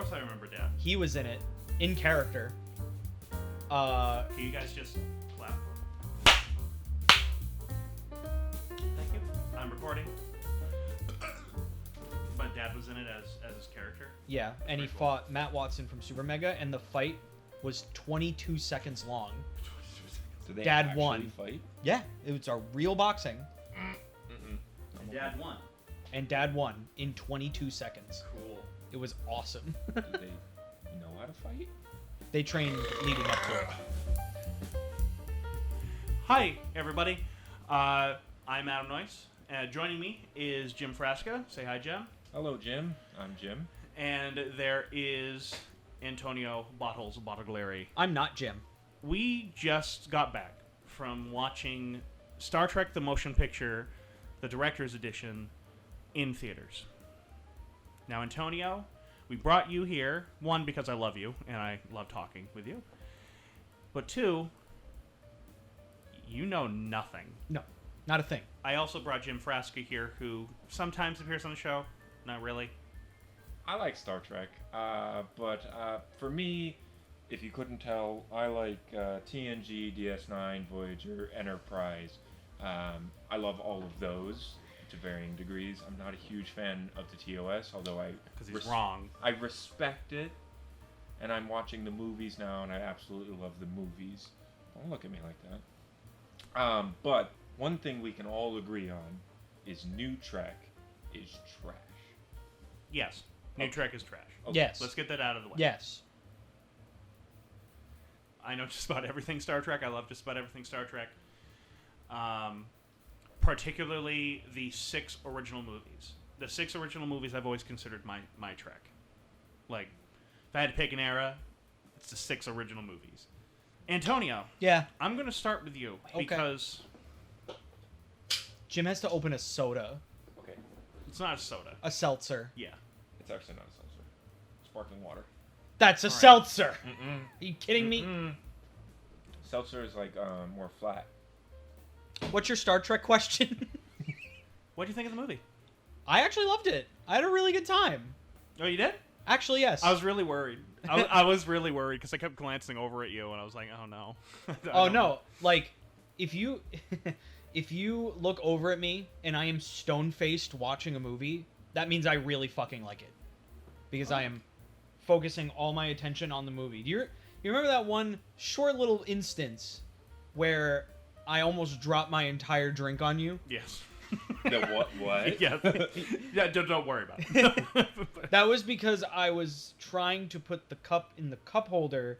course I remember Dad. He was in it, in character. Can you guys just clap? Thank you. I'm recording. But Dad was in it as his character. Yeah, and he fought Matt Watson from Super Mega, and the fight was 22 seconds long. Did they Dad actually won. fight? Yeah, it was a real boxing. And Dad won. And Dad won in 22 seconds. Cool. It was awesome. Do they know how to fight? They trained leading up to it. Hi, everybody. I'm Adam Noyce. Joining me is Jim Frasca. Say hi, Jim. Hello, Jim. I'm Jim. And there is Antonio Bottles Bottiglieri. I'm not Jim. We just got back from watching Star Trek the Motion Picture, the Director's Edition, in theaters. Now, Antonio, we brought you here, one, because I love you, and I love talking with you. But two, you know nothing. No, not a thing. I also brought Jim Frasca here, who sometimes appears on the show. Not really. I like Star Trek, but for me, if you couldn't tell, I like TNG, DS9, Voyager, Enterprise. I love all of those to varying degrees. I'm not a huge fan of the TOS, although Because he's wrong. I respect it, and I'm watching the movies now, and I absolutely love the movies. Don't look at me like that. But one thing we can all agree on is New Trek is trash. Yes. New Trek is trash. Okay. Yes. Let's get that out of the way. Yes. I know just about everything Star Trek. I love just about everything Star Trek. Particularly the 6 original movies. The 6 original movies I've always considered my Trek. Like, if I had to pick an era, it's the 6 original movies. Antonio. Yeah. I'm going to start with you. Okay. Because Jim has to open a soda. Okay. it's not a soda. A seltzer. Yeah. It's actually not a seltzer. Sparkling water. That's a All right. seltzer. Mm-mm. Are you kidding me? Seltzer is like more flat. What's your Star Trek question? What do you think of the movie? I actually loved it. I had a really good time. Oh, you did? Actually, yes. I was really worried. I was really worried because I kept glancing over at you and I was like, oh no. I Oh don't no! know. Like, if you if you look over at me and I am stone faced watching a movie, that means I really fucking like it, because I am focusing all my attention on the movie. Do you remember that one short little instance where I almost dropped my entire drink on you? Yes. The what? Yeah. Yeah. Don't worry about it. That was because I was trying to put the cup in the cup holder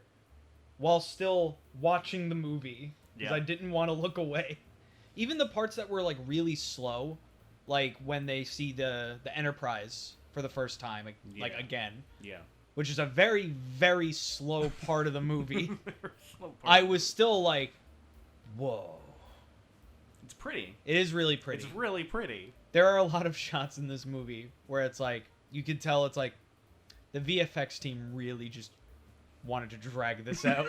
while still watching the movie, because Yeah. I didn't want to look away. Even the parts that were like really slow, like when they see the Enterprise for the first time, like Yeah. again, Yeah. which is a very, very slow part of the movie. Slow part. I was still like, whoa. It's pretty. It is really pretty. It's really pretty. There are a lot of shots in this movie where it's like, you can tell it's like the VFX team really just wanted to drag this out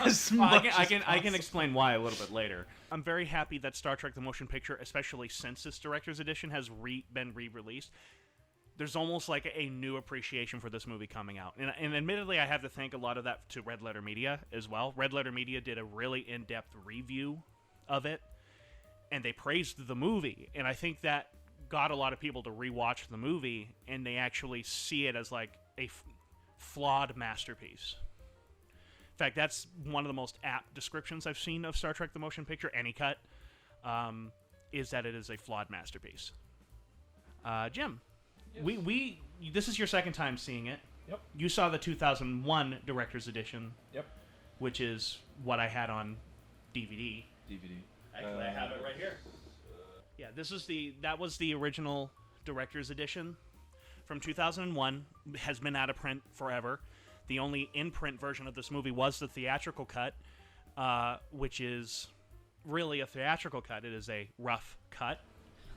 as much I as can possible. explain why a little bit later. I'm very happy that Star Trek the Motion Picture, especially since this Director's Edition, has been re-released. There's almost like a new appreciation for this movie coming out. And admittedly, I have to thank a lot of that to Red Letter Media as well. Red Letter Media did a really in-depth review of it, and they praised the movie. And I think that got a lot of people to rewatch the movie, and they actually see it as like a flawed masterpiece. In fact, that's one of the most apt descriptions I've seen of Star Trek the Motion Picture, any cut, is that it is a flawed masterpiece. Jim, Yes. this is your second time seeing it. Yep. You saw the 2001 Director's Edition, Yep. which is what I had on DVD. DVD. Actually, I have it right here. Yeah, that was the original Director's Edition from 2001. Has been out of print forever. The only in-print version of this movie was the theatrical cut, which is really a theatrical cut. It is a rough cut.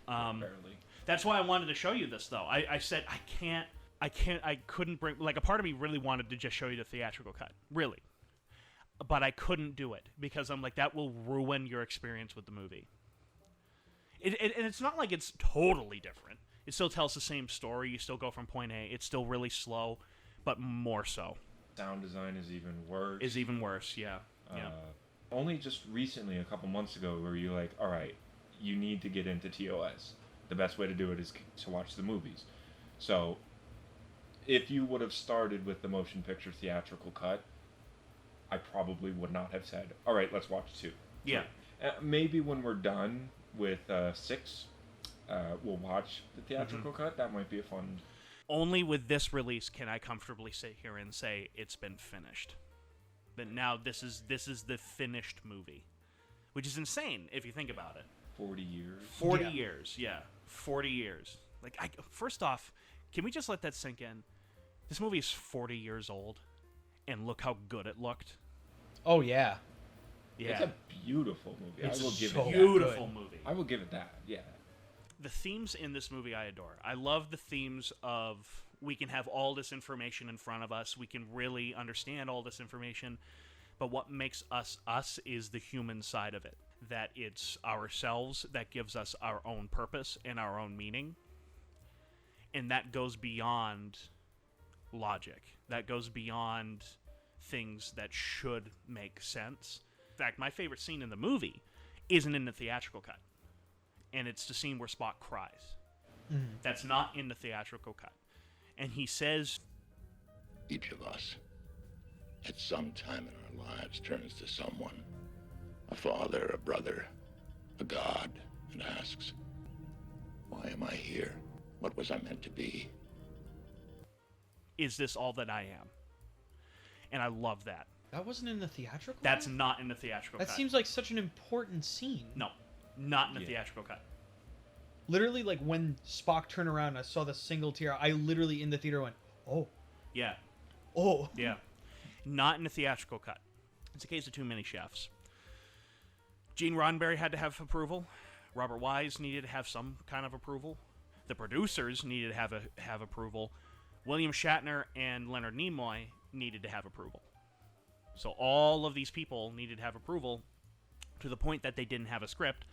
Barely. That's why I wanted to show you this, though. I said I couldn't bring, like, a part of me really wanted to just show you the theatrical cut, really. But I couldn't do it because I'm like, that will ruin your experience with the movie. And it's not like it's totally different. It still tells the same story. You still go from point A. It's still really slow. but more so. Sound design is even worse. Yeah. Yeah. Only just recently, a couple months ago, were you like, all right, you need to get into TOS. The best way to do it is to watch the movies. So, if you would have started with the motion picture theatrical cut, I probably would not have said, all right, let's watch 2. Yeah. Maybe when we're done with 6, we'll watch the theatrical cut. That might be a fun... Only with this release can I comfortably sit here and say it's been finished. That now this is the finished movie, which is insane if you think about it. 40 years. 40 years, yeah, 40 years. Like, first off, can we just let that sink in? This movie is 40 years old, and look how good it looked. Oh yeah. Yeah, It's a beautiful movie. It's I will give so it that. beautiful movie. I will give it that. Yeah. The themes in this movie I adore. I love the themes of we can have all this information in front of us. We can really understand all this information. But what makes us us is the human side of it. That it's ourselves that gives us our own purpose and our own meaning. And that goes beyond logic. That goes beyond things that should make sense. In fact, my favorite scene in the movie isn't in the theatrical cut. And it's the scene where Spock cries. That's not in the theatrical cut. And he says, Each of us, at some time in our lives, turns to someone, a father, a brother, a god, and asks, why am I here? What was I meant to be? is this all that I am? And I love that. That wasn't in the theatrical That's cut? not in the theatrical That cut. seems like such an important scene. No, not in the theatrical cut. Literally, like, when Spock turned around and I saw the single tear, I literally, in the theater, went, oh. Yeah. Oh. Yeah. Not in the theatrical cut. It's a case of too many chefs. Gene Roddenberry had to have approval. Robert Wise needed to have some kind of approval. The producers needed to have approval. William Shatner and Leonard Nimoy needed to have approval. So all of these people needed to have approval to the point that they didn't have a script.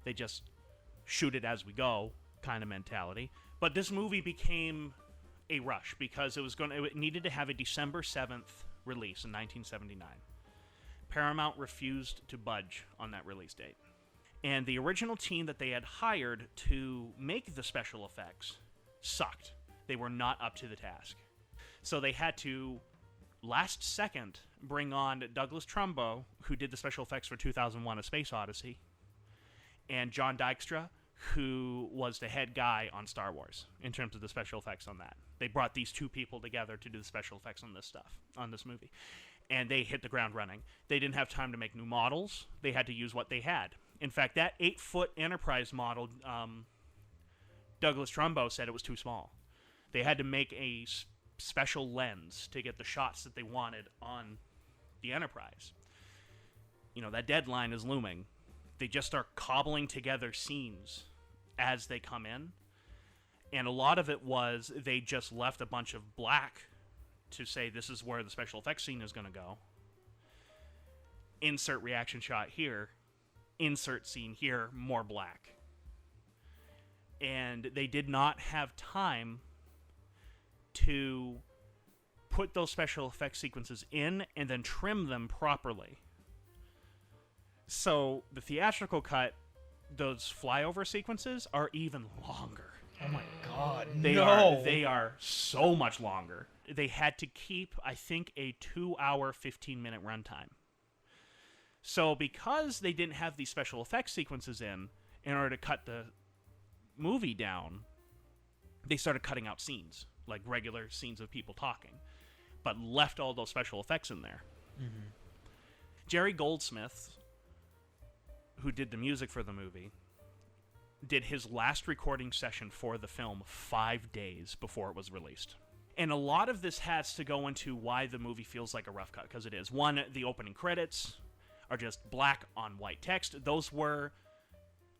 They just shoot it as we go kind of mentality. But this movie became a rush because it needed to have a December 7th release in 1979. Paramount refused to budge on that release date. And the original team that they had hired to make the special effects sucked. They were not up to the task. So they had to, last second, bring on Douglas Trumbo, who did the special effects for 2001: A Space Odyssey, and John Dykstra, who was the head guy on Star Wars in terms of the special effects on that. They brought these two people together to do the special effects on this stuff, on this movie. And they hit the ground running. They didn't have time to make new models. They had to use what they had. In fact, that 8-foot Enterprise model, Douglas Trumbo said it was too small. They had to make a special lens to get the shots that they wanted on the Enterprise. You know, that deadline is looming. They just start cobbling together scenes as they come in. And a lot of it was they just left a bunch of black to say this is where the special effects scene is going to go. Insert reaction shot here. Insert scene here, more black. And they did not have time to put those special effects sequences in and then trim them properly. So the theatrical cut, those flyover sequences are even longer. Oh my god, They are so much longer. They had to keep, I think, a 2-hour, 15-minute runtime. So because they didn't have these special effects sequences in order to cut the movie down, they started cutting out scenes, like regular scenes of people talking, but left all those special effects in there. Mm-hmm. Jerry Goldsmith, who did the music for the movie, did his last recording session for the film 5 days before it was released. And a lot of this has to go into why the movie feels like a rough cut, because it is. One, the opening credits are just black on white text. Those were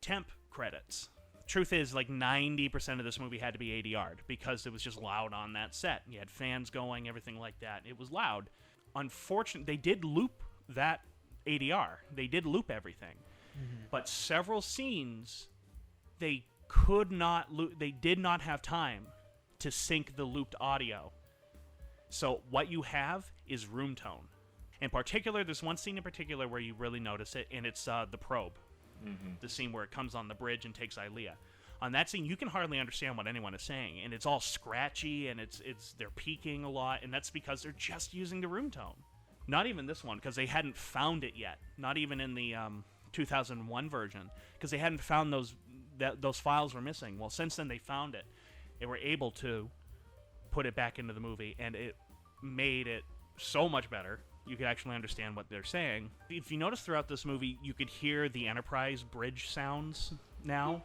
temp credits. Truth is, like 90% of this movie had to be ADR'd because it was just loud on that set. You had fans going, everything like that. It was loud. Unfortunately, they did loop that ADR. They did loop everything. Mm-hmm. But several scenes, they could not they did not have time to sync the looped audio. So what you have is room tone. In particular, there's one scene in particular where you really notice it, and it's the probe. The scene where it comes on the bridge and takes Ilea. On that scene, you can hardly understand what anyone is saying, and it's all scratchy, and they're peaking a lot, and that's because they're just using the room tone. Not even this one, because they hadn't found it yet. Not even in the 2001 version, because they hadn't found those files were missing. Well, since then they found it. They were able to put it back into the movie, and it made it so much better. You could actually understand what they're saying. If you notice throughout this movie, you could hear the Enterprise bridge sounds now.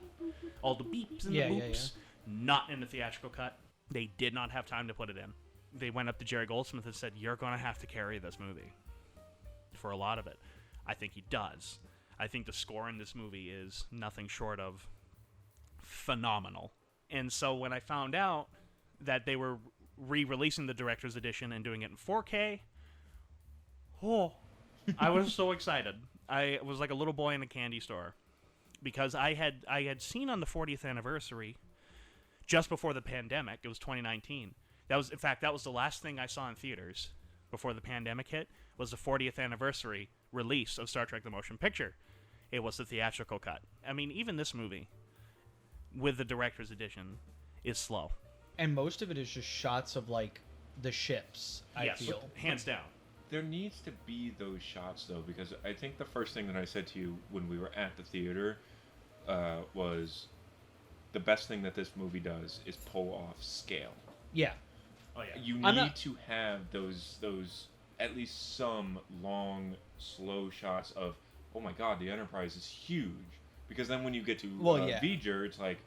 All the beeps and the boops. Not in the theatrical cut. They did not have time to put it in. They went up to Jerry Goldsmith and said, you're going to have to carry this movie for a lot of it. I think he does. I think the score in this movie is nothing short of phenomenal. And so when I found out that they were re-releasing the director's edition and doing it in 4K, I was so excited. I was like a little boy in a candy store, because I had seen on the 40th anniversary, just before the pandemic. It was 2019. That was the last thing I saw in theaters before the pandemic hit. Was the 40th anniversary release of Star Trek: The Motion Picture. It was the theatrical cut. I mean, even this movie, with the director's edition, is slow. And most of it is just shots of, like, the ships, I feel. Hands down. There needs to be those shots, though, because I think the first thing that I said to you when we were at the theater was the best thing that this movie does is pull off scale. Yeah. Oh, yeah. You need to have those at least some long, slow shots of, oh my god, the Enterprise is huge. Because then when you get to vger, it's like,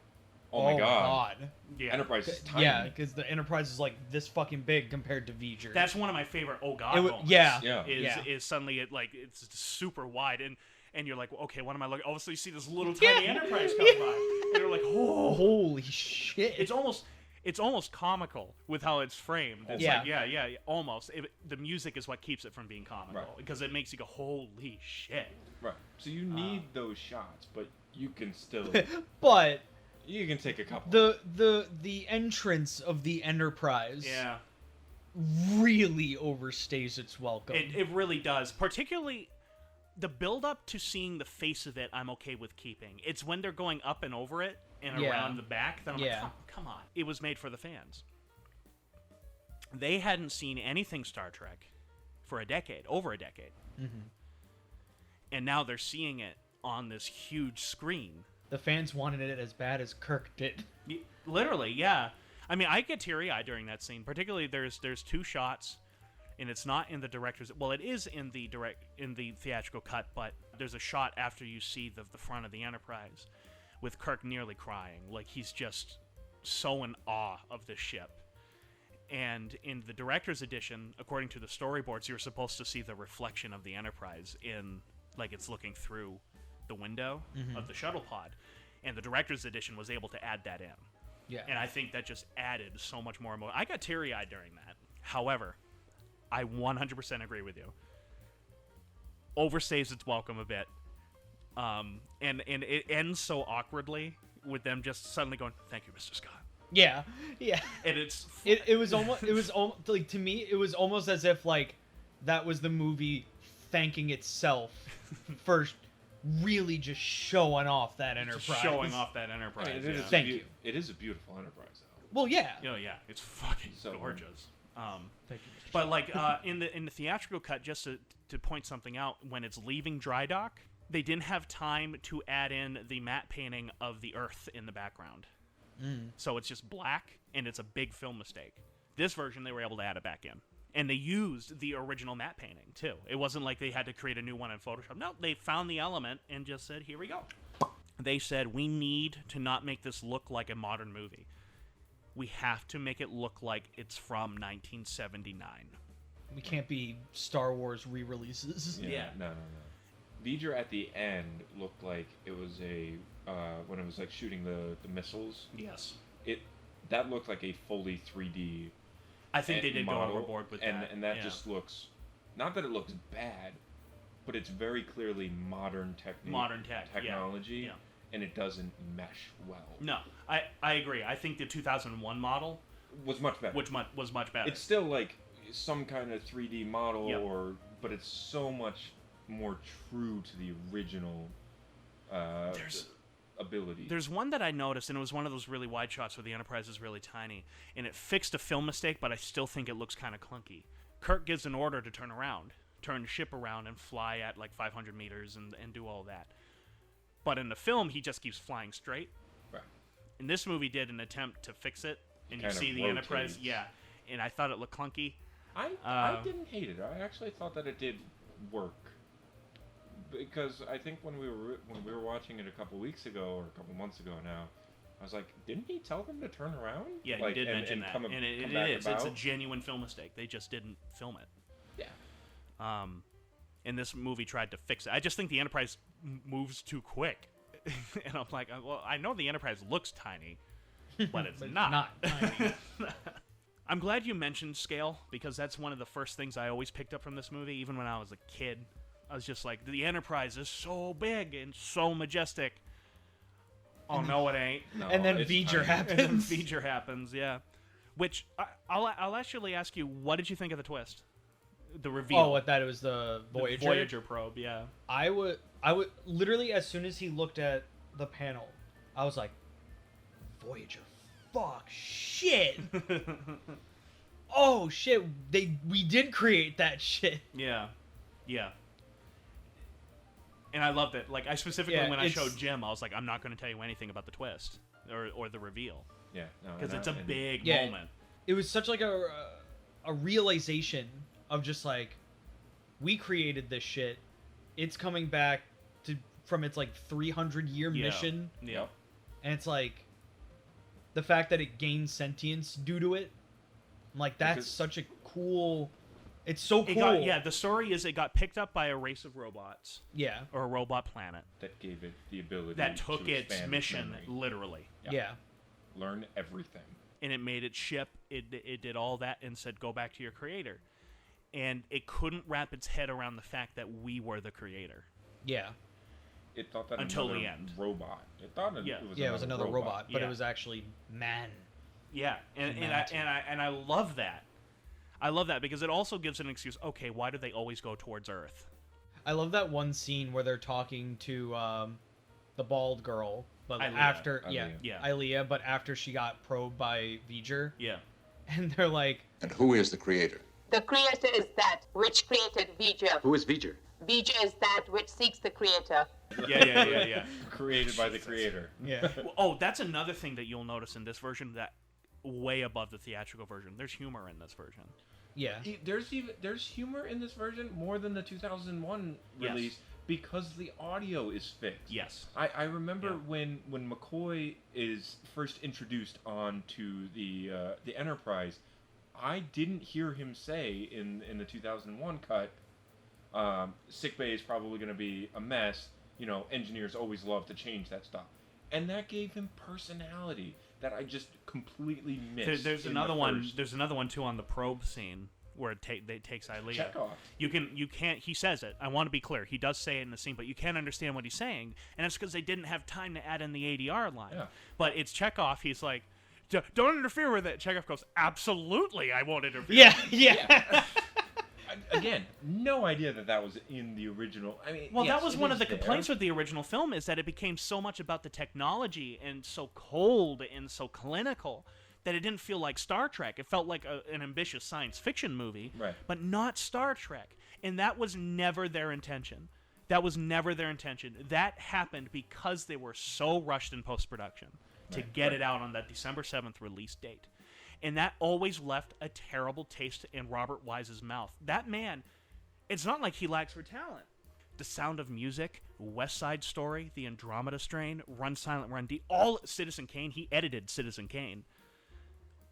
oh my god. Yeah. Enterprise is tiny. Yeah, because the Enterprise is like this fucking big compared to vger. That's one of my favorite oh god moments. Is suddenly it's super wide, and you're like, okay, what am I looking? Oh, so you see this little tiny Enterprise come by, and you're like, oh, holy shit! It's almost comical with how it's framed. It's like, almost. The music is what keeps it from being comical, because it makes you go, holy shit. Right. So you need those shots, but you can still. But you can take a couple. The entrance of the Enterprise. Yeah. Really overstays its welcome. It really does. Particularly the build up to seeing the face of it, I'm okay with keeping. It's when they're going up and over it and around the back that I'm like, come on. It was made for the fans. They hadn't seen anything Star Trek for over a decade. Mm-hmm. And now they're seeing it on this huge screen. The fans wanted it as bad as Kirk did. Literally, yeah. I mean, I get teary-eyed during that scene. Particularly, there's two shots, and it's not in the director's. Well, it is in the theatrical cut, but there's a shot after you see the front of the Enterprise, with Kirk nearly crying, like he's just so in awe of this ship. And in the director's edition, according to the storyboards, you're supposed to see the reflection of the Enterprise like it's looking through the window of the shuttle pod, and the director's edition was able to add that in. Yeah. And I think that just added so much more emotion. I got teary-eyed during that. However, I 100% agree with you. Overstays its welcome a bit. And it ends so awkwardly with them just suddenly going, "Thank you, Mr. Scott." Yeah. And it was almost like, to me it was almost as if like that was the movie thanking itself for really just showing off that Enterprise. I mean, Thank you. It is a beautiful Enterprise, though. Well, yeah. Oh yeah, it's fucking gorgeous. Thank you, Mr. But like in the theatrical cut, just to point something out, when it's leaving dry dock, they didn't have time to add in the matte painting of the Earth in the background. So it's just black, and it's a big film mistake. This version, they were able to add it back in. And they used the original matte painting, too. It wasn't like they had to create a new one in Photoshop. No, they found the element and just said, here we go. They said, we need to not make this look like a modern movie. We have to make it look like it's from 1979. We can't be Star Wars re-releases. Yeah. No. vger at the end looked like it was when it was like shooting the missiles. Yes. That looked like a fully 3D. I think they did model, go overboard with that. And that just looks, not that it looks bad, but it's very clearly modern technology, and it doesn't mesh well. No, I agree. I think the 2001 model was much better. Was much better. It's still like, some kind of 3D model, Yep. but it's so much more true to the original ability. There's one that I noticed, and it was one of those really wide shots where the Enterprise is really tiny, and it fixed a film mistake, but I still think it looks kind of clunky. Kirk gives an order to turn the ship around and fly at like 500 meters and do all that. But in the film, he just keeps flying straight. Right. And this movie did an attempt to fix it, and you Kind of see the rotates. Enterprise, and I thought it looked clunky. I didn't hate it. I actually thought that it did work. Because I think when we were watching it a couple weeks ago or a couple months ago now, I was like, didn't he tell them to turn around? Yeah, like, you did mention that, come and it back is. about? It's a genuine film mistake. They just didn't film it. Yeah. And this movie tried to fix it. I just think the Enterprise moves too quick, and I'm like, well, I know the Enterprise looks tiny, but it's not. Not tiny. I'm glad you mentioned scale, because that's one of the first things I always picked up from this movie, even when I was a kid. I was just like, the Enterprise is so big and so majestic. Oh, no, it ain't. No, And then it's vger tiny. happens. And then feature happens, yeah. Which, I'll actually ask you, what did you think of the twist? The reveal. Oh, what, that it was the Voyager? The Voyager probe, yeah. I would literally, as soon as he looked at the panel, I was like, Voyager, fuck, shit. Oh shit, we did create that shit. Yeah. And I loved it. Like, I specifically, Yeah, when I it's- showed Jim, I was like, I'm not going to tell you anything about the twist or the reveal. Yeah. No, Because it's a and big Yeah. moment. It was such like a realization of just like, we created this shit. It's coming back from its like 300-year Yeah. mission, Yeah. and it's like the fact that it gained sentience due to it. I'm like, that's Because- such a cool. It's so cool. The story is it got picked up by a race of robots, Yeah. or a robot planet, that gave it the ability that took to its expand mission, memory. literally. Yeah. Learn everything. And it made its ship, it did all that, and said, go back to your creator. And it couldn't wrap its head around the fact that we were the creator. Yeah. It thought that Until another the end. robot. It thought it, Yeah. it was Yeah, it was another robot, but Yeah. it was actually man. Yeah, and Humanity. I love that. I love that because it also gives an excuse. Okay, why do they always go towards Earth? I love that one scene where they're talking to the bald girl, but Ilea. after Yeah. Ilea, but after she got probed by vger, Yeah. and they're like, And who is the creator? The creator is that which created vger. Who is vger? Vger is that which seeks the creator. Yeah. Created by the creator. yeah, Oh, that's another thing that you'll notice in this version that way above the theatrical version. There's humor in this version. yeah, There's humor in this version more than the 2001 Yes. release because the audio is fixed. Yes. I remember Yeah. when McCoy is first introduced onto the Enterprise, I didn't hear him say in the 2001 cut, sickbay is probably going to be a mess. You know, engineers always love to change that stuff, and that gave him personality that I just completely missed. There's in another the one. first. There's another one too on the probe scene where they takes Ilea. Chekhov. You can't. He says it. I want to be clear. He does say it in the scene, but you can't understand what he's saying, and that's because they didn't have time to add in the ADR line. Yeah. But it's Chekhov. He's like, don't interfere with it. Chekhov goes, absolutely, I won't interfere. yeah. Again, no idea that was in the original. I mean, Well, yes, that was it one is of the there. complaints with the original film is that it became so much about the technology and so cold and so clinical that it didn't feel like Star Trek. It felt like an ambitious science fiction movie, Right. but not Star Trek. And that was never their intention. That was never their intention. That happened because they were so rushed in post-production to get it out on that December 7th release date. And that always left a terrible taste in Robert Wise's mouth. That man, it's not like he lacks for talent. The Sound of Music, West Side Story, The Andromeda Strain, Run Silent, Run Deep, all Citizen Kane. He edited Citizen Kane.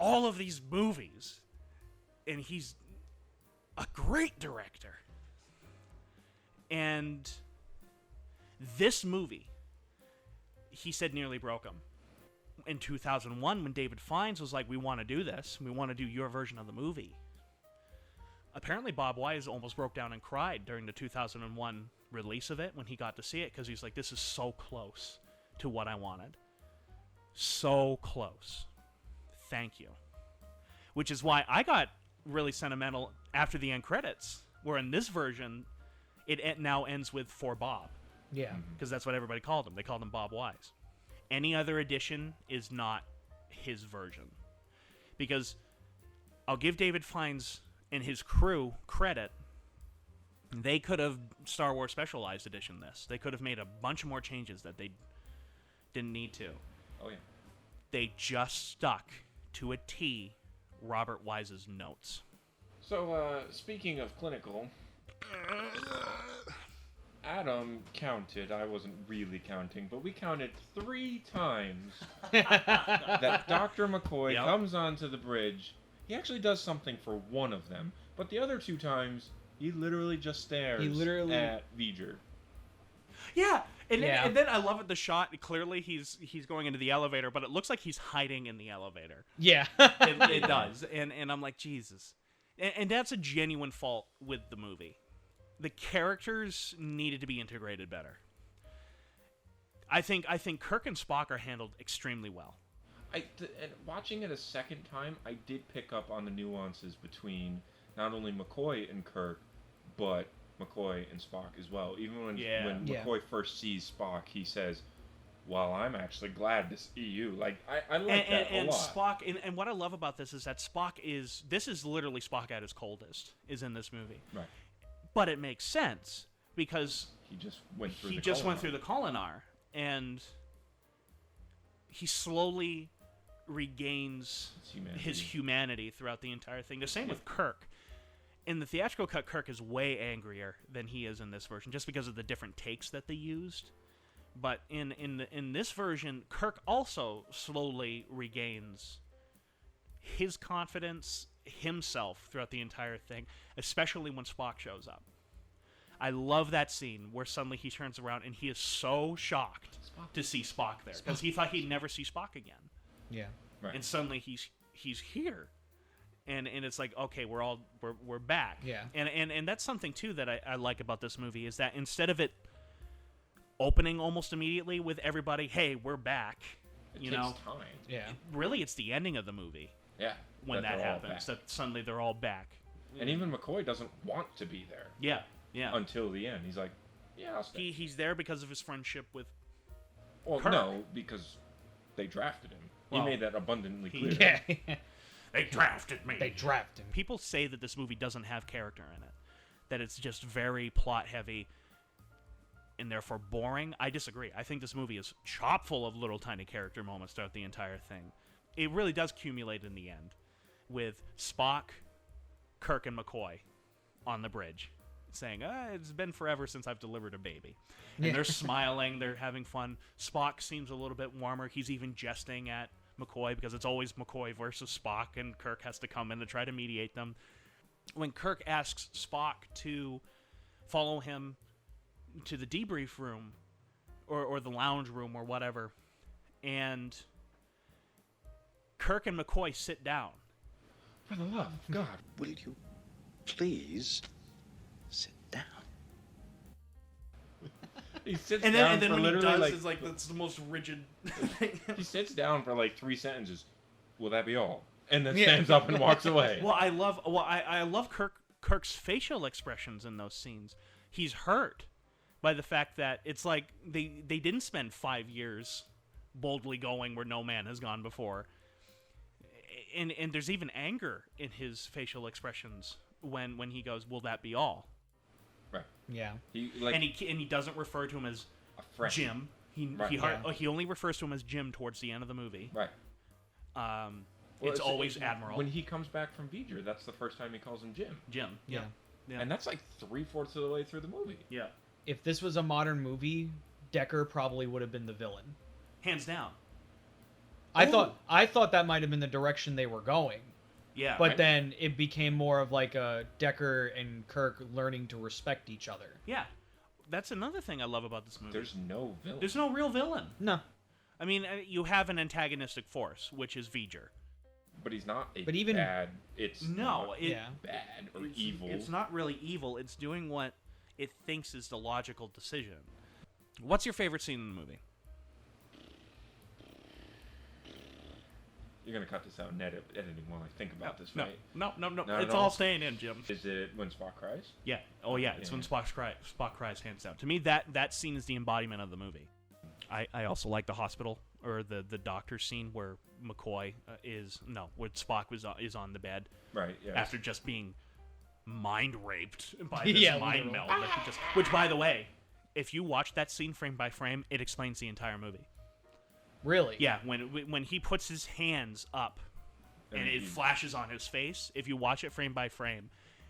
All of these movies. And he's a great director. And this movie, he said nearly broke him. In 2001, when David Fines was like, we want to do this. We want to do your version of the movie. Apparently, Bob Wise almost broke down and cried during the 2001 release of it when he got to see it because he's like, this is so close to what I wanted. So close. Thank you. Which is why I got really sentimental after the end credits, where in this version, it now ends with "For Bob," Yeah. because that's what everybody called him. They called him Bob Wise. Any other edition is not his version, because I'll give David Fiennes and his crew credit. They could have Star Wars Specialized Edition this. They could have made a bunch more changes that they didn't need to. Oh yeah. They just stuck to a T Robert Wise's notes. So, speaking of clinical, Adam counted, I wasn't really counting, but we counted 3 times that Dr. McCoy Yep. comes onto the bridge. He actually does something for one of them, but the other 2 times, he literally just stares at vger. Yeah, and, Yeah. and then I love it. The shot. Clearly, he's going into the elevator, but it looks like he's hiding in the elevator. Yeah. It does, and I'm like, Jesus, and that's a genuine fault with the movie. The characters needed to be integrated better. I think Kirk and Spock are handled extremely well. And watching it a second time, I did pick up on the nuances between not only McCoy and Kirk, but McCoy and Spock as well. Even when Yeah. McCoy first sees Spock, he says, "Well, I'm actually glad to see you." Like I like that a lot. Spock, and what I love about this is that Spock is literally Spock at his coldest is in this movie. Right. But it makes sense because He just went through. the Kolinar, and he slowly regains his humanity throughout the entire thing. The same with Kirk. In the theatrical cut, Kirk is way angrier than he is in this version, just because of the different takes that they used. But in this version, Kirk also slowly regains his confidence, himself throughout the entire thing, especially when Spock shows up. I love that scene where suddenly he turns around and he is so shocked to see Spock there because he thought he'd never see Spock again. Yeah. Right. And suddenly he's here, and it's like, okay, we're back. Yeah. And that's something too that I like about this movie is that instead of it opening almost immediately with everybody, hey, we're back, It you takes know, time. Yeah. really it's the ending of the movie Yeah. when that they're all happens, back. that suddenly they're all back. And even McCoy doesn't want to be there Yeah, yeah. until the end. He's like, "Yeah, I'll stay." He's there because of his friendship with. Well, Kirk. no, because they drafted him. Well, He made that abundantly clear. Yeah. They drafted me. They draft him. People say that this movie doesn't have character in it, that it's just very plot heavy and therefore boring. I disagree. I think this movie is chock full of little tiny character moments throughout the entire thing. It really does accumulate in the end with Spock, Kirk, and McCoy on the bridge saying, it's been forever since I've delivered a baby. And Yeah. they're smiling, they're having fun. Spock seems a little bit warmer. He's even jesting at McCoy because it's always McCoy versus Spock, and Kirk has to come in to try to mediate them. When Kirk asks Spock to follow him to the debrief room or the lounge room or whatever, and Kirk and McCoy sit down. For the love of God. Will you please sit down? He sits And down then for when he literally does, like it's like that's the most rigid thing. he sits down for like 3 sentences. Will that be all? And then Yeah. stands up and walks away. Well, I love Kirk's facial expressions in those scenes. He's hurt by the fact that it's like they didn't spend 5 years boldly going where no man has gone before. And there's even anger in his facial expressions when he goes, "Will that be all?" Right. Yeah. He like And he doesn't refer to him as a friend. Jim. Right. He only refers to him as Jim towards the end of the movie. Right. Well, It's always Admiral. When he comes back from vger, that's the first time he calls him Jim. Jim. Yeah. Yeah. And that's like 3/4 of the way through the movie. Yeah. If this was a modern movie, Decker probably would have been the villain. Hands down. I thought that might have been the direction they were going. Yeah. But then it became more of like a Decker and Kirk learning to respect each other. Yeah. That's another thing I love about this movie. There's no villain. There's no real villain. No. I mean, you have an antagonistic force, which is vger. But he's not a But even- bad. It's No, not Yeah. bad or it's, evil. It's not really evil. It's doing what it thinks is the logical decision. What's your favorite scene in the movie? You're gonna cut this out and editing while I think about this, No, right? no. Not It's at all all? staying in, Jim. Is it when Spock cries? Yeah. Oh, yeah. It's when Spock cries, hands down. To me, that scene is the embodiment of the movie. I also like the hospital or the doctor scene where McCoy where Spock is on the bed Right. Yeah. after just being mind raped by this Yeah, mind literally. meld. Which, by the way, if you watch that scene frame by frame, it explains the entire movie. Really? Yeah, when he puts his hands up and it flashes on his face, if you watch it frame by frame,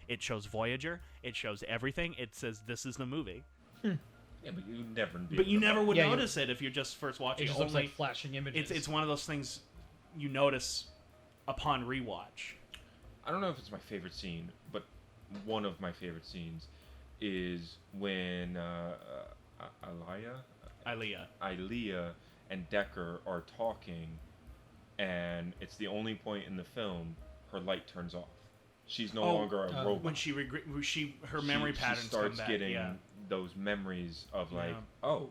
it shows Voyager, it shows everything. It says this is the movie. Yeah, but you never. But you never would Yeah, you- notice it if you're just first watching. It just looks like flashing images. It's one of those things you notice upon rewatch. I don't know if it's my favorite scene, but one of my favorite scenes is when Ilea and Decker are talking, and it's the only point in the film her light turns off. She's no longer a robot. When her memory patterns she starts come back. getting Yeah. those memories of like, Yeah. oh,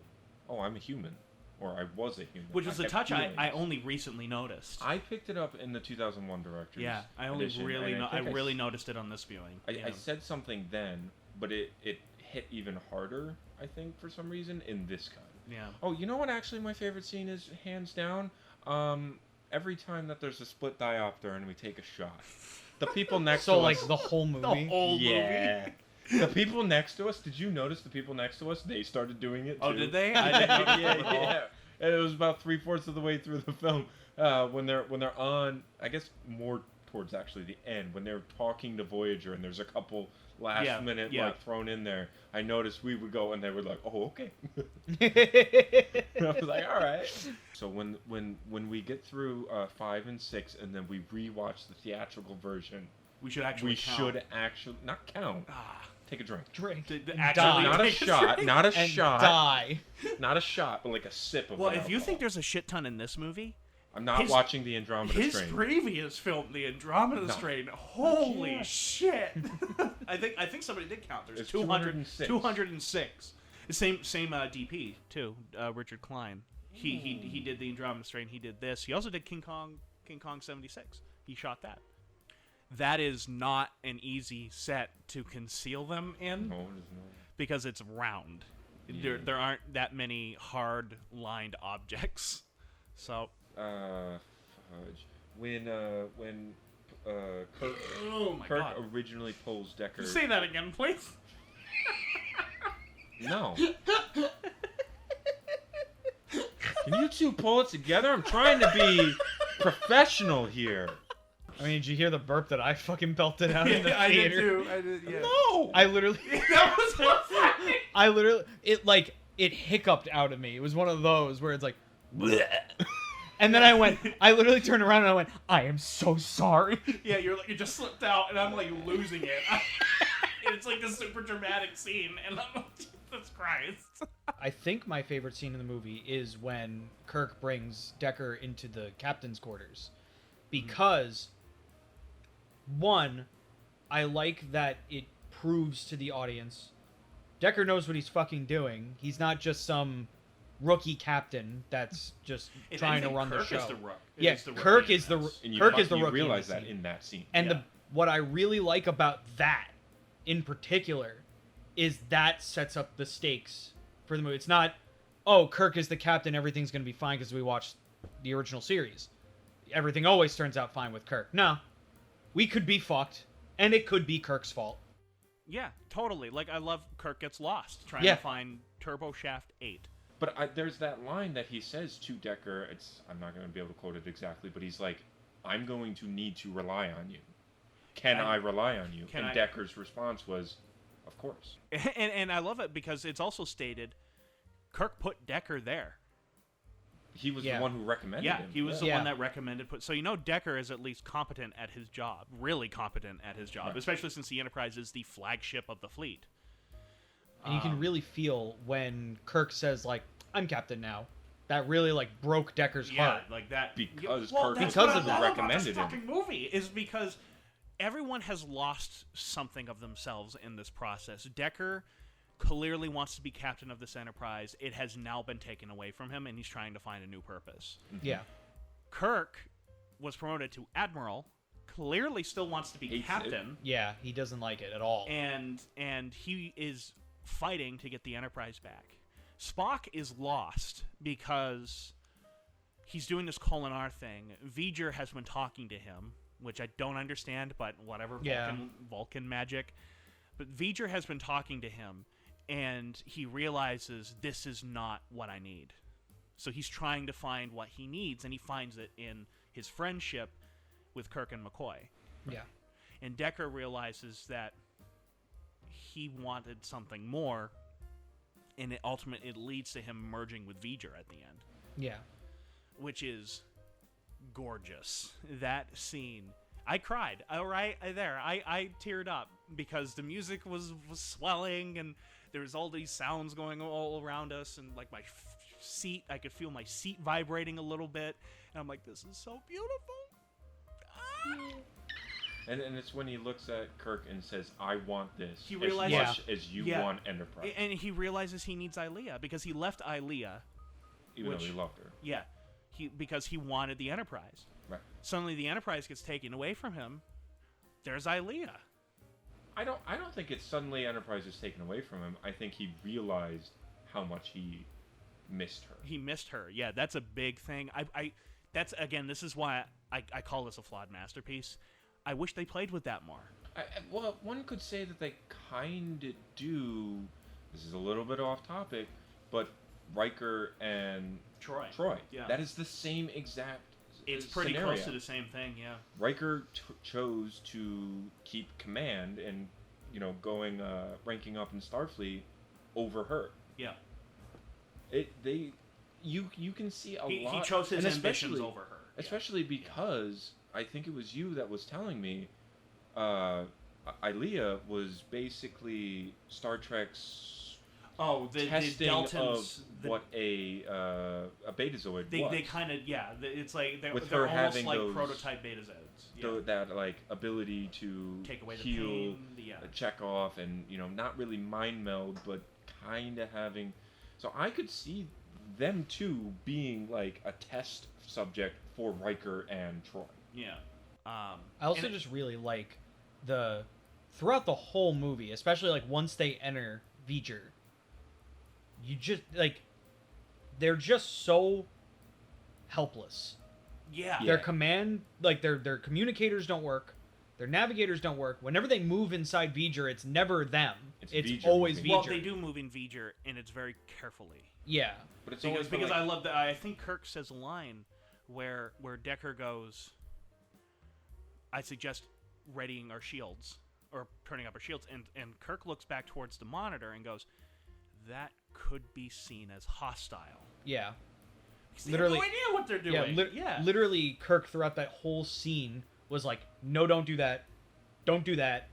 I'm a human, or I was a human. Which was I a have touch I feelings. only recently noticed. I picked it up in the 2001 director's Yeah, I only edition, really and I think really noticed it on this viewing. I said something then, but it hit even harder, I think, for some reason, in this kind. Yeah. Oh, you know what actually my favorite scene is, hands down? Every time that there's a split diopter and we take a shot. The people next to so us... like the whole movie. Yeah. The people next to us, did you notice the people next to us, they started doing it too? Oh, did they? I didn't notice that at all. Yeah. And it was about 3/4 of the way through the film when they're on, I guess more towards actually the end, when they're talking to Voyager and there's a couple last minute like thrown in there. I noticed we would go and they were like, oh, okay. And I was like, all right. So when we get through 5 and 6 and then we rewatch the theatrical version, We should actually count. not count. Take a drink. Drink. Actually, Not a take shot. drink. Not a And shot. die. Not a shot, but like a sip of Well, an if you alcohol. think there's a shit ton in this movie, I'm not watching the Andromeda his Strain. previous film, The Andromeda No. Strain, holy shit! I think somebody did count. There's It's 206. 206. Same DP too. Richard Klein. He did The Andromeda Strain. He did this. He also did King Kong 76. He shot that. That is not an easy set to conceal them in No, it is not. because it's round. Yeah. There aren't that many hard lined objects. So Fudge. When Kirk, oh my Kirk god. originally pulls Decker. Say that again, please. No. Can you two pull it together? I'm trying to be professional here. I mean, did you hear the burp that I fucking belted out in the I did theater? too. I did. Yeah. No. I literally, That was so funny. it hiccuped out of me. It was one of those where it's like, bleh. And then I literally turned around and I went, I am so sorry. Yeah, you just slipped out, and I'm like losing it. It's like this super dramatic scene, and I'm like, Jesus Christ. I think my favorite scene in the movie is when Kirk brings Decker into the captain's quarters. Because, one, I like that it proves to the audience Decker knows what he's fucking doing. He's not just some rookie captain that's just If trying to anything, run the Kirk show. is the rook. Yeah, is the rookie Kirk in is the this. And Kirk is the you rookie. realize in the that scene. in that scene. And Yeah. what I really like about that, in particular, is that sets up the stakes for the movie. It's not, oh, Kirk is the captain, everything's going to be fine because we watched the original series. Everything always turns out fine with Kirk. No. We could be fucked, and it could be Kirk's fault. Yeah, totally. Like, I love Kirk gets lost trying Yeah. to find Turbo Shaft 8. But there's that line that he says to Decker. I'm not going to be able to quote it exactly, but he's like, I'm going to need to rely on you. Can I rely on you? And Decker's response was, of course. And I love it because it's also stated Kirk put Decker there. He was Yeah. the one who recommended Yeah, him. he was the Yeah. one that recommended so Decker is at least competent at his job, really competent at his job, Right. especially since the Enterprise is the flagship of the fleet. And you can really feel when Kirk says, like, I'm captain now. That really, like, broke Decker's heart. like that Because well, Kirk that's Because what of I that. love about recommended this him. fucking movie is because everyone has lost something of themselves in this process. Decker clearly wants to be captain of this Enterprise. It has now been taken away from him, and he's trying to find a new purpose. Yeah. Kirk was promoted to admiral, clearly still wants to be Hates it. captain, Yeah, he doesn't like it at all. and he is fighting to get the Enterprise back. Spock is lost because he's doing this Kolinar thing. V'ger has been talking to him, which I don't understand, but whatever, Yeah. Vulcan magic. But V'ger has been talking to him, and he realizes this is not what I need. So he's trying to find what he needs, and he finds it in his friendship with Kirk and McCoy. Yeah. And Decker realizes that he wanted something more, and it leads to him merging with V'ger at the end, Yeah. which is gorgeous. That scene, I cried. All right, I teared up because the music was swelling, and there was all these sounds going all around us, and like my seat, I could feel my seat vibrating a little bit, and I'm like, this is so beautiful. Ah! And it's when he looks at Kirk and says, "I want this He as realizes- much as you Yeah. want Enterprise," And he realizes he needs Ilea because he left Ilea. even which- though he loved her. Yeah, because he wanted the Enterprise. Right. Suddenly, the Enterprise gets taken away from him. There's Ilea. I don't think it's suddenly Enterprise is taken away from him. I think he realized how much he missed her. He missed her. Yeah, that's a big thing. That's again. This is why I call this a flawed masterpiece. I wish they played with that more. Well, one could say that they kind of do. This is a little bit off topic, but Riker and Troy. Yeah. That is the same exact. It's pretty scenario. close to the same thing. Yeah. Riker chose to keep command and, going ranking up in Starfleet over her. Yeah. You can see a He lot. chose his and ambitions especially- over her. Yeah. Especially because I think it was you that was telling me, Ilea was basically Star Trek's Oh, the testing Deltans. of what a Betazoid They was. kind of it's like they're With they're her almost having like those- prototype Betazoids. Yeah. That like ability to Take away the heal, pain. Yeah. check off, and not really mind meld, but kind of having. So I could see them two being like a test subject for Riker and Troy. Yeah. I also and- just really like throughout the whole movie, especially like once they enter V'ger, you just like they're just so helpless. Yeah. Their command, like their communicators don't work, their navigators don't work. Whenever they move inside V'ger, it's never them. It's It's V'ger always moving. V'ger. Well, they do move in V'ger, and it's very carefully. Yeah. But it's always Because been, I like, love that. I think Kirk says a line where Decker goes, "I suggest readying our shields or turning up our shields," and Kirk looks back towards the monitor and goes, "That could be seen as hostile." Yeah. Because they Literally- have no idea what they're doing. Yeah, literally, Kirk throughout that whole scene was like, "No, don't do that. Don't do that.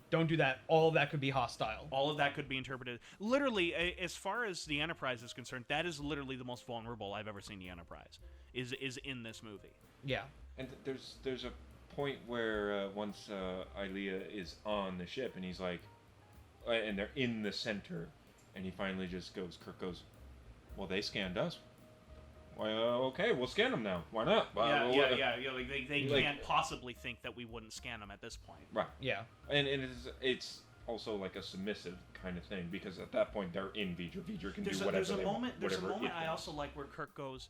Don't do that. All of that could be hostile." All of that could be interpreted. Literally, as far as the Enterprise is concerned, that is literally the most vulnerable I've ever seen the Enterprise. Is in this movie. Yeah. And there's a point where once Ilea is on the ship and he's like, and they're in the center, and he finally just goes. Kirk goes, "Well, they scanned us. Well, okay, we'll scan them now. Why not?" Well, Yeah. Like they Like- can't possibly think that we wouldn't scan them at this point. Right. Yeah. And it's also like a submissive kind of thing because at that point they're in V'ger. V'ger can do whatever There's a they moment. want. There's a whatever moment it I wants. also like where Kirk goes,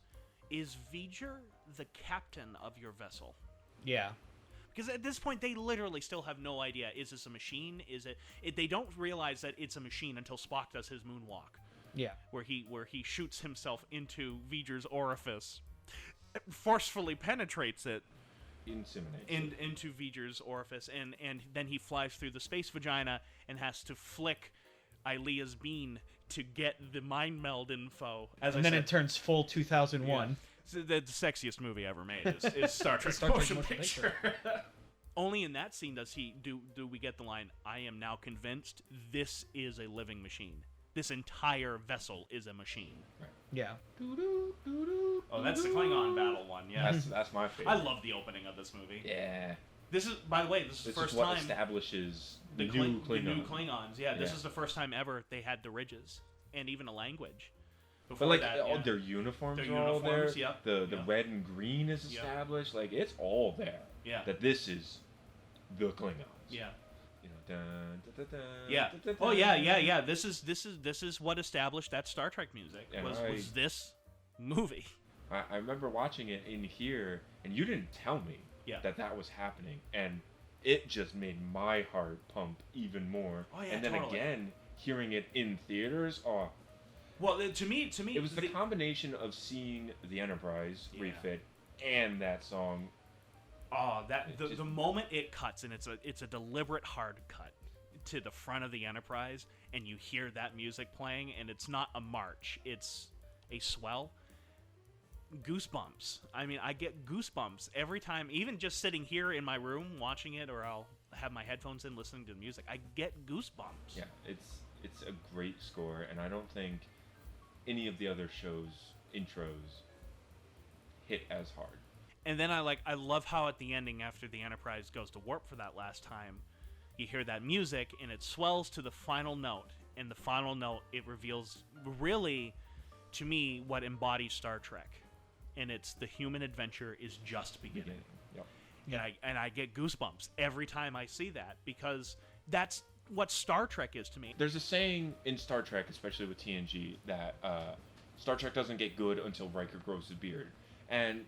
"Is V'ger the captain of your vessel?" Yeah. Because at this point they literally still have no idea. Is this a machine? Is it? They don't realize that it's a machine until Spock does his moonwalk, Yeah. where he shoots himself into V'ger's orifice, forcefully penetrates it. Inseminates. Into V'ger's orifice, and then he flies through the space vagina and has to flick Ilea's bean to get the mind meld info. As And I then said, it turns full 2001. so the sexiest movie ever made is Star Trek Star Trek motion motion picture. Only in that scene do we get the line, "I am now convinced this is a living machine. This entire vessel is a machine." Yeah. Oh, that's the Klingon battle one. Yeah, That's my favorite. I love the opening of this movie. Yeah. This is, by the way, this is the This first is what time establishes the the new new Klingon. Klingons. Yeah, this Yeah. is the first time ever they had the ridges and even a language. Before But like that, all yeah. their uniforms Their are all there. uniforms, yep, The yep. red and green is Yep. established. Like it's all there. Yeah. That this is the Klingons. Yeah. You know, dun, dun, dun, dun, Yeah. dun, dun, Oh dun. yeah. This is what established that Star Trek music. And Was this movie? I remember watching it in here, and you didn't tell me Yeah. that was happening, and it just made my heart pump even more. Oh, yeah, and then totally. again, hearing it in theaters, Well, to me, it was the combination of seeing the Enterprise Yeah. refit and that song. The moment it cuts, and it's a deliberate hard cut to the front of the Enterprise, and you hear that music playing, and it's not a march, it's a swell. Goosebumps. I mean, I get goosebumps every time, even just sitting here in my room watching it, or I'll have my headphones in listening to the music. I get goosebumps. Yeah, it's a great score, and I don't think any of the other shows' intros hit as hard. And then I love how at the ending, after the Enterprise goes to warp for that last time, you hear that music and it swells to the final note. And the final note, it reveals really, to me, what embodies Star Trek. And it's the human adventure is just beginning. Yep. And I get goosebumps every time I see that, because that's what Star Trek is to me. There's a saying in Star Trek, especially with TNG, that Star Trek doesn't get good until Riker grows his beard. And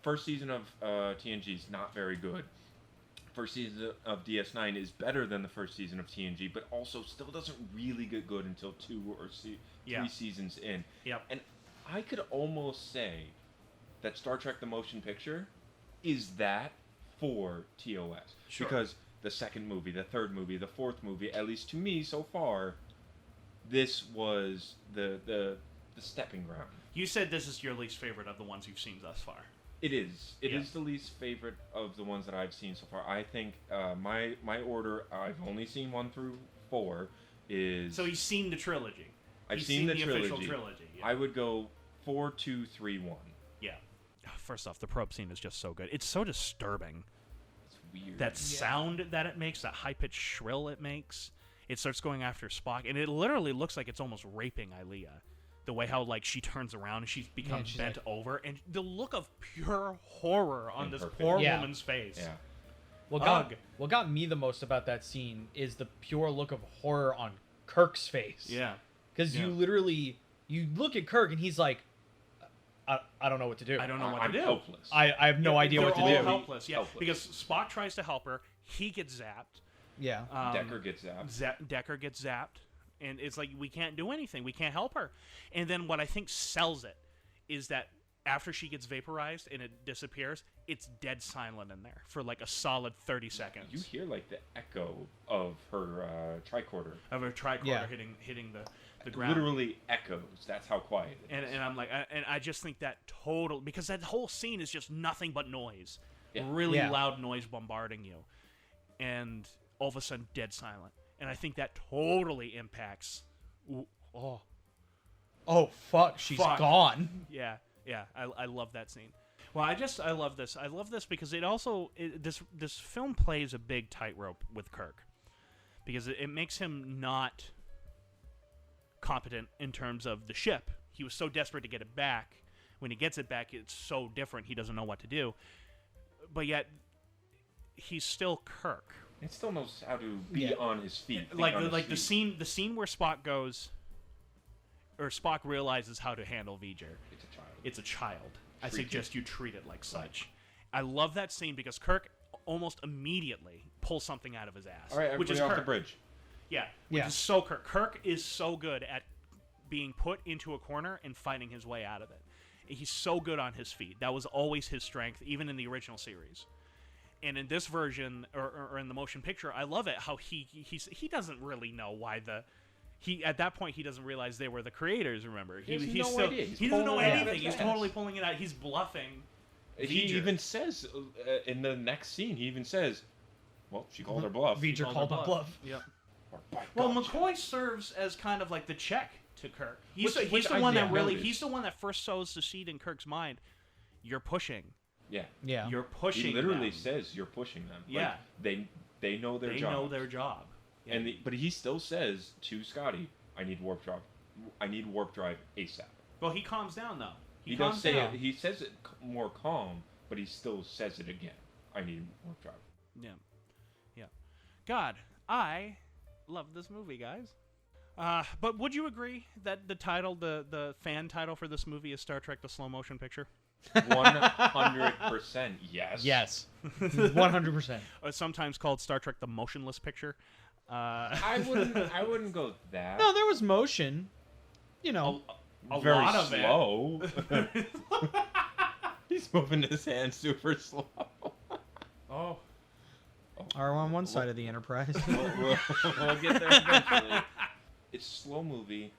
first season of TNG is not very good. First season of DS9 is better than the first season of TNG, but also still doesn't really get good until 2 or 3 seasons in. Yep. And I could almost say that Star Trek the Motion Picture is that for TOS. Sure. Because the second movie, the third movie, the fourth movie, at least to me so far, this was the stepping ground. You said this is your least favorite of the ones you've seen thus far. It is. It Yeah. is the least favorite of the ones that I've seen so far. I think my order, I've only seen 1 through 4, is... So he's seen the trilogy. I've He's seen the official trilogy. trilogy. Yeah. I would go 4, 2, 3, 1. Yeah. First off, the probe scene is just so good. It's so disturbing. It's weird. That sound that it makes, that high-pitched shrill it makes. It starts going after Spock, and it literally looks like it's almost raping Ilea. The way how, like, she turns around and she becomes she's bent like- over, and the look of pure horror on In this her poor face. Yeah. woman's face. Yeah. Ugh. What got me the most about that scene is the pure look of horror on Kirk's face. Yeah. Because Yeah. you look at Kirk and he's like, I don't know what to do. I don't know what I'm to do. helpless. I have no idea They're what to all do. helpless, yeah. Helpless. Because Spock tries to help her, he gets zapped. Yeah. Decker gets out. Decker gets zapped, and it's like, we can't do anything. We can't help her. And then what I think sells it is that after she gets vaporized and it disappears, it's dead silent in there for like a solid 30 seconds. You hear like the echo of her tricorder. Of a tricorder Yeah. hitting the ground. Literally echoes. That's how quiet it is. And I'm like, and I just think that total, because that whole scene is just nothing but noise. Yeah. Really Yeah. loud noise bombarding you. And all of a sudden, dead silent. And I think that totally impacts. Oh, Oh fuck, she's Fuck. gone. yeah. I love that scene. Well, I love this. I love this because it also this film plays a big tightrope with Kirk, because it makes him not competent in terms of the ship. He was so desperate to get it back. When he gets it back, it's so different. He doesn't know what to do. But yet, he's still Kirk. It still knows how to be Yeah. on his feet. think Like on his the feet. scene where Spock goes, or Spock realizes how to handle vger. It's a child. It's a child. I Treat suggest you treat it like such. I love that scene because Kirk almost immediately pulls something out of his ass. All right, which everybody is off Kirk. the bridge. Yeah, which Yeah. is so Kirk. Kirk is so good at being put into a corner and fighting his way out of it. He's so good on his feet. That was always his strength, even in the original series. And in this version, or in the motion picture, I love it how he doesn't really know why at that point he doesn't realize they were the creators. Remember, He has he's no still idea. He's he doesn't know pulling it out of anything. his He's ass. totally pulling it out. He's bluffing. He V'ger. even says in the next scene, he even says, well, she called her bluff. V'ger called my bluff. Yep. Or, by Well, God, McCoy serves as kind of like the check to Kirk. He's Which the I one did that really notice. he's the one that first sows the seed in Kirk's mind. You're pushing. Yeah. Yeah. You're pushing. He literally them. says you're pushing them. Yeah. Like, they know their They job. know their job. But he still says to Scotty, I need warp drive. I need warp drive ASAP. Well, he calms down though. He does calms say down. it. He says it more calm, but he still says it again. I need warp drive. Yeah. Yeah. God, I love this movie, guys. But would you agree that the title, the fan title for this movie is Star Trek: The Slow Motion Picture? 100% yes. Yes. 100%. Sometimes called Star Trek: The Motionless Picture. I wouldn't go that. No, there was motion. You know. A very lot of slow. He's moving his hands super slow. Oh. Are on one side of the Enterprise. We'll get there eventually. It's a slow movie.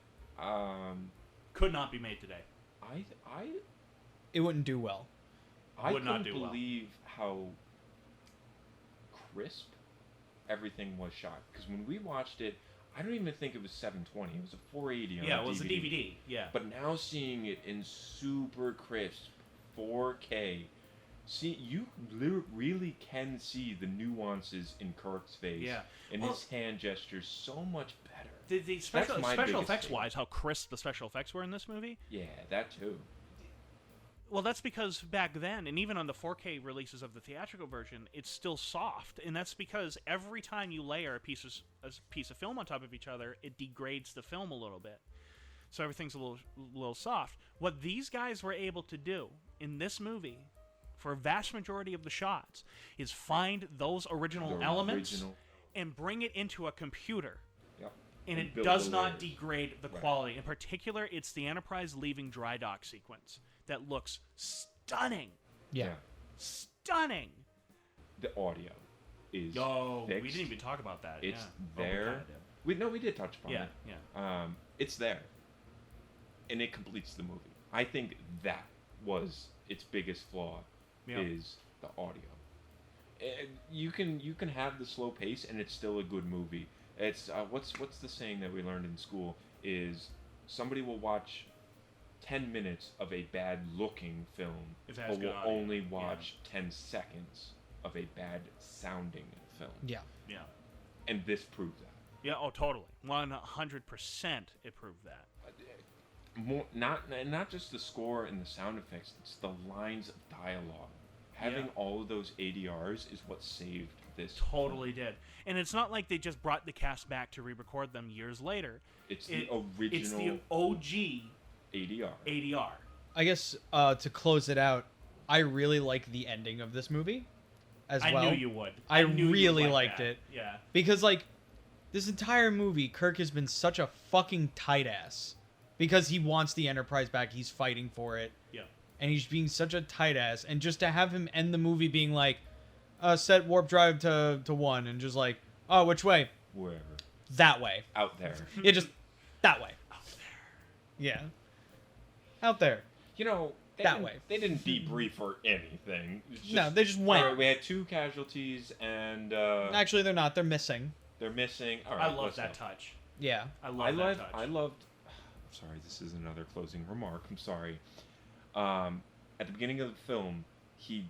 Could not be made today. It wouldn't do well. I Would not couldn't do well. believe how crisp everything was shot. Because when we watched it, I don't even think it was 720. It was a 480 on Yeah, a it was a DVD. DVD. Yeah. But now seeing it in super crisp 4K, you really can see the nuances in Kirk's face. Yeah. And Well, his hand gestures so much better. The special my special biggest effects thing. wise, how crisp the special effects were in this movie. Yeah, that too. Well, that's because back then, and even on the 4K releases of the theatrical version, it's still soft, and that's because every time you layer a piece of film on top of each other, it degrades the film a little bit. So everything's a little soft. What these guys were able to do in this movie, for a vast majority of the shots, is find those original The elements original- and bring it into a computer. Yep. And it build does the not layers. degrade the Right. quality. In particular, it's the Enterprise leaving dry dock sequence that looks stunning. Yeah. Stunning. The audio is We fixed. didn't even talk about that. It's yeah. there. We did touch upon Yeah, it. yeah. It's there, and it completes the movie. I think that was its biggest flaw, Yeah. is the audio. And you can have the slow pace, and it's still a good movie. It's what's the saying that we learned in school is somebody will watch 10 minutes of a bad-looking film, If it has but good will audio. only watch 10 seconds of a bad-sounding film. Yeah. Yeah. And this proves that. Yeah, oh, totally. 100% it proved that. More, not just the score and the sound effects, it's the lines of dialogue. Having Yeah. all of those ADRs is what saved this. Totally did. And it's not like they just brought the cast back to re-record them years later. It's the original It's the OG ADR. ADR. I guess to close it out, I really like the ending of this movie as I well. knew you would. I knew you would really like liked that. it. Yeah. Because, like, this entire movie, Kirk has been such a fucking tight ass. Because he wants the Enterprise back, he's fighting for it. Yeah. And he's being such a tight ass. And just to have him end the movie being like, set warp drive to 1, and just like, oh, which way? Wherever. That way. Out there. Yeah, just that way. Out there. Yeah. Out there. You know, That way. They didn't debrief or anything. It's No, they just went. All right, we had 2 casualties, and Actually, they're not. They're missing. they're missing. All right, I love let's that go. touch. Yeah. I love that touch. I loved. I'm sorry, this is another closing remark. I'm sorry. At the beginning of the film, he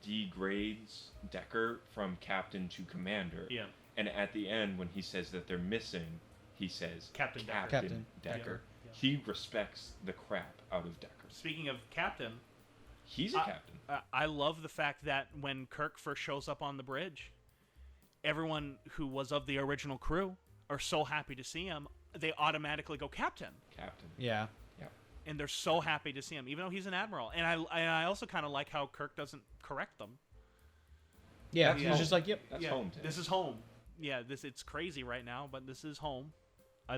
degrades Decker from captain to commander. Yeah. And at the end, when he says that they're missing, he says Captain Decker. Captain Decker. Yeah. He respects the crap out of Decker. Speaking of captain, He's a captain. I love the fact that when Kirk first shows up on the bridge, everyone who was of the original crew are so happy to see him, they automatically go captain. Captain. Yeah. And they're so happy to see him, even though he's an admiral. And I also kind of like how Kirk doesn't correct them. Yeah. That's He's home. just like, yep. That's Yeah, home. Tim. This is home. Yeah, it's crazy right now, but this is home. I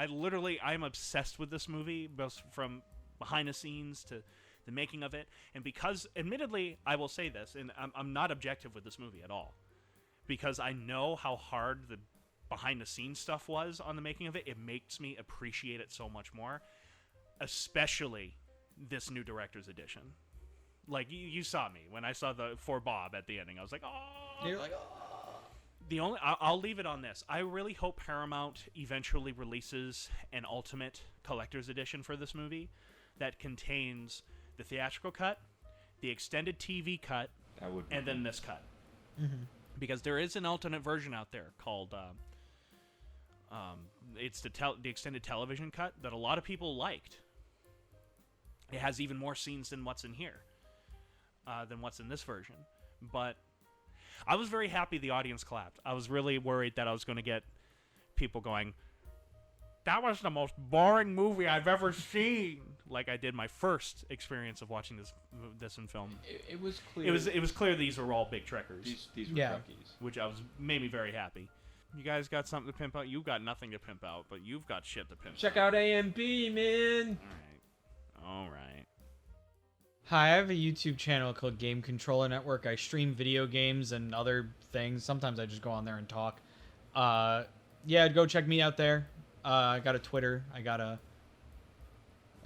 literally, I'm obsessed with this movie, both from behind the scenes to the making of it. And because, admittedly, I will say this, and I'm not objective with this movie at all, because I know how hard the behind the scenes stuff was on the making of it. It makes me appreciate it so much more, especially this new director's edition. Like, you saw me when I saw the for Bob at the ending. I was like, oh. You're like, oh. I'll leave it on this. I really hope Paramount eventually releases an ultimate collector's edition for this movie that contains the theatrical cut, the extended TV cut, That would. and then this cut. Mm-hmm. Because there is an alternate version out there called It's the extended television cut that a lot of people liked. It has even more scenes than what's in here, than what's in this version. But I was very happy the audience clapped. I was really worried that I was going to get people going, that was the most boring movie I've ever seen. Like I did my first experience of watching this in film. It was clear. It was clear these were all big trekkers. These were Yeah. Trekkies. Which made me very happy. You guys got something to pimp out? You've got nothing to pimp out, but you've got shit to pimp Check out. out AMB, man. All right. Hi, I have a YouTube channel called Game Controller Network. I stream video games and other things. Sometimes I just go on there and talk. Yeah, go check me out there. I got a Twitter. I got a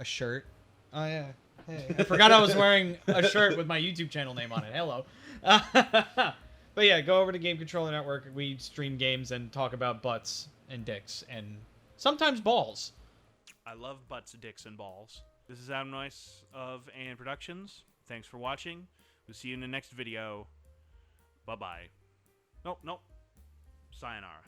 shirt. Oh yeah. Hey, I forgot I was wearing a shirt with my YouTube channel name on it. Hello. But yeah, go over to Game Controller Network. We stream games and talk about butts and dicks and sometimes balls. I love butts, dicks, and balls. This is Adam Noyce of AN Productions. Thanks for watching. We'll see you in the next video. Bye-bye. Nope. Sayonara.